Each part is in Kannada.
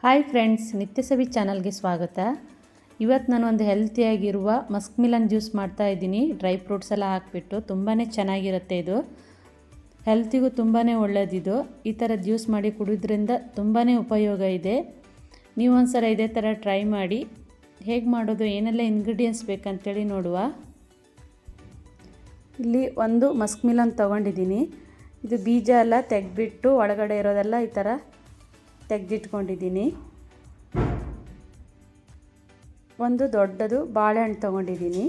ಹಾಯ್ ಫ್ರೆಂಡ್ಸ್, ನಿತ್ಯ ಸವಿ ಚಾನಲ್ಗೆ ಸ್ವಾಗತ. ಇವತ್ತು ನಾನು ಒಂದು ಹೆಲ್ತಿಯಾಗಿರುವ ಮಸ್ಕ್ ಮಿಲನ್ ಜ್ಯೂಸ್ ಮಾಡ್ತಾ ಇದ್ದೀನಿ. ಡ್ರೈ ಫ್ರೂಟ್ಸ್ ಎಲ್ಲ ಹಾಕಿಬಿಟ್ಟು ತುಂಬಾ ಚೆನ್ನಾಗಿರುತ್ತೆ. ಇದು ಹೆಲ್ತಿಗೂ ತುಂಬಾ ಒಳ್ಳೆಯದಿದು. ಈ ಥರ ಜ್ಯೂಸ್ ಮಾಡಿ ಕುಡಿಯೋದ್ರಿಂದ ತುಂಬಾ ಉಪಯೋಗ ಇದೆ. ನೀವು ಒಂದ್ಸಲ ಇದೇ ಥರ ಟ್ರೈ ಮಾಡಿ. ಹೇಗೆ ಮಾಡೋದು, ಏನೆಲ್ಲ ಇಂಗ್ರೀಡಿಯೆಂಟ್ಸ್ ಬೇಕಂತೇಳಿ ನೋಡುವ. ಇಲ್ಲಿ ಒಂದು ಮಸ್ಕ್ ಮಿಲನ್ ತೊಗೊಂಡಿದ್ದೀನಿ. ಇದು ಬೀಜ ಎಲ್ಲ ತೆಗೆದ್ಬಿಟ್ಟು ಒಳಗಡೆ ಇರೋದೆಲ್ಲ ಈ ಥರ ತೆಗೆದಿಟ್ಕೊಂಡಿದ್ದೀನಿ. ಒಂದು ದೊಡ್ಡದು ಬಾಳೆಹಣ್ಣು ತೊಗೊಂಡಿದ್ದೀನಿ.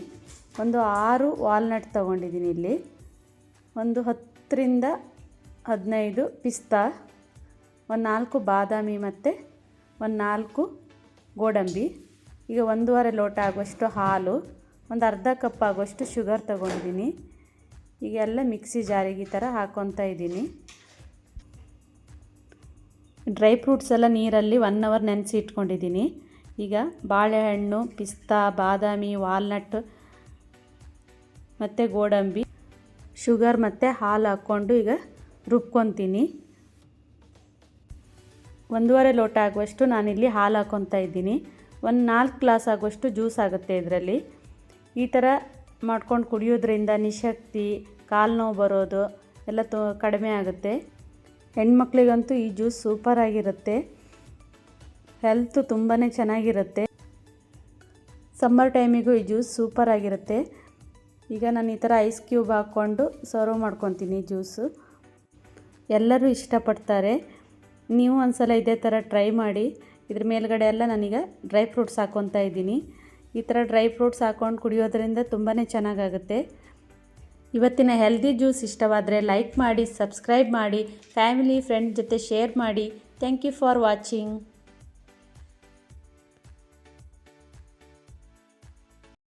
ಒಂದು 6 ವಾಲ್ನಟ್ ತೊಗೊಂಡಿದ್ದೀನಿ. ಇಲ್ಲಿ ಒಂದು 10ರಿಂದ 15 ಪಿಸ್ತಾ, ಒಂದು 4 ಬಾದಾಮಿ ಮತ್ತು ಒಂದು 4 ಗೋಡಂಬಿ. ಈಗ 1.5 ಲೋಟ ಆಗುವಷ್ಟು ಹಾಲು, ಒಂದು ಅರ್ಧ ಕಪ್ ಆಗುವಷ್ಟು ಶುಗರ್ ತೊಗೊಂಡಿದ್ದೀನಿ. ಈಗ ಎಲ್ಲ ಮಿಕ್ಸಿ ಜಾರಿಗೆ ಈ ಥರ ಹಾಕ್ಕೊತಾ ಇದ್ದೀನಿ. ಡ್ರೈ ಫ್ರೂಟ್ಸ್ ಎಲ್ಲ ನೀರಲ್ಲಿ 1 ಅವರ್ ನೆನೆಸಿ ಇಟ್ಕೊಂಡಿದ್ದೀನಿ. ಈಗ ಬಾಳೆಹಣ್ಣು, ಪಿಸ್ತಾ, ಬಾದಾಮಿ, ವಾಲ್ನಟ್ ಮತ್ತು ಗೋಡಂಬಿ, ಶುಗರ್ ಮತ್ತು ಹಾಲು ಹಾಕ್ಕೊಂಡು ಈಗ ರುಬ್ಕೊತೀನಿ. 1.5 ಲೋಟ ಆಗುವಷ್ಟು ನಾನಿಲ್ಲಿ ಹಾಲು ಹಾಕ್ಕೊತಾ ಇದ್ದೀನಿ. ಒಂದು 4 ಗ್ಲಾಸ್ ಆಗುವಷ್ಟು ಜ್ಯೂಸ್ ಆಗುತ್ತೆ ಇದರಲ್ಲಿ. ಈ ಥರ ಮಾಡ್ಕೊಂಡು ಕುಡಿಯೋದ್ರಿಂದ ನಿಶಕ್ತಿ, ಕಾಲು ನೋವು ಬರೋದು ಎಲ್ಲ ಕಡಿಮೆ ಆಗುತ್ತೆ. ಹೆಣ್ಮಕ್ಳಿಗಂತೂ ಈ ಜ್ಯೂಸ್ ಸೂಪರಾಗಿರುತ್ತೆ. ಹೆಲ್ತು ತುಂಬಾ ಚೆನ್ನಾಗಿರುತ್ತೆ. ಸಮ್ಮರ್ ಟೈಮಿಗೂ ಈ ಜ್ಯೂಸ್ ಸೂಪರಾಗಿರುತ್ತೆ. ಈಗ ನಾನು ಈ ಥರ ಐಸ್ ಕ್ಯೂಬ್ ಹಾಕ್ಕೊಂಡು ಸರ್ವ್ ಮಾಡ್ಕೊತೀನಿ ಜ್ಯೂಸು. ಎಲ್ಲರೂ ಇಷ್ಟಪಡ್ತಾರೆ. ನೀವು ಒಂದ್ಸಲ ಇದೇ ಥರ ಟ್ರೈ ಮಾಡಿ. ಇದ್ರ ಮೇಲ್ಗಡೆ ಎಲ್ಲ ನಾನೀಗ ಡ್ರೈ ಫ್ರೂಟ್ಸ್ ಹಾಕ್ಕೊತಾ ಇದ್ದೀನಿ. ಈ ಥರ ಡ್ರೈ ಫ್ರೂಟ್ಸ್ ಹಾಕ್ಕೊಂಡು ಕುಡಿಯೋದ್ರಿಂದ ತುಂಬಾ ಚೆನ್ನಾಗಾಗುತ್ತೆ. ಇವತ್ತಿನ ಹೆಲ್ದಿ ಜ್ಯೂಸ್ ಇಷ್ಟವಾದರೆ ಲೈಕ್ ಮಾಡಿ, ಸಬ್ಸ್ಕ್ರೈಬ್ ಮಾಡಿ, ಫ್ಯಾಮಿಲಿ ಫ್ರೆಂಡ್ ಜೊತೆ ಶೇರ್ ಮಾಡಿ. Thank you for watching.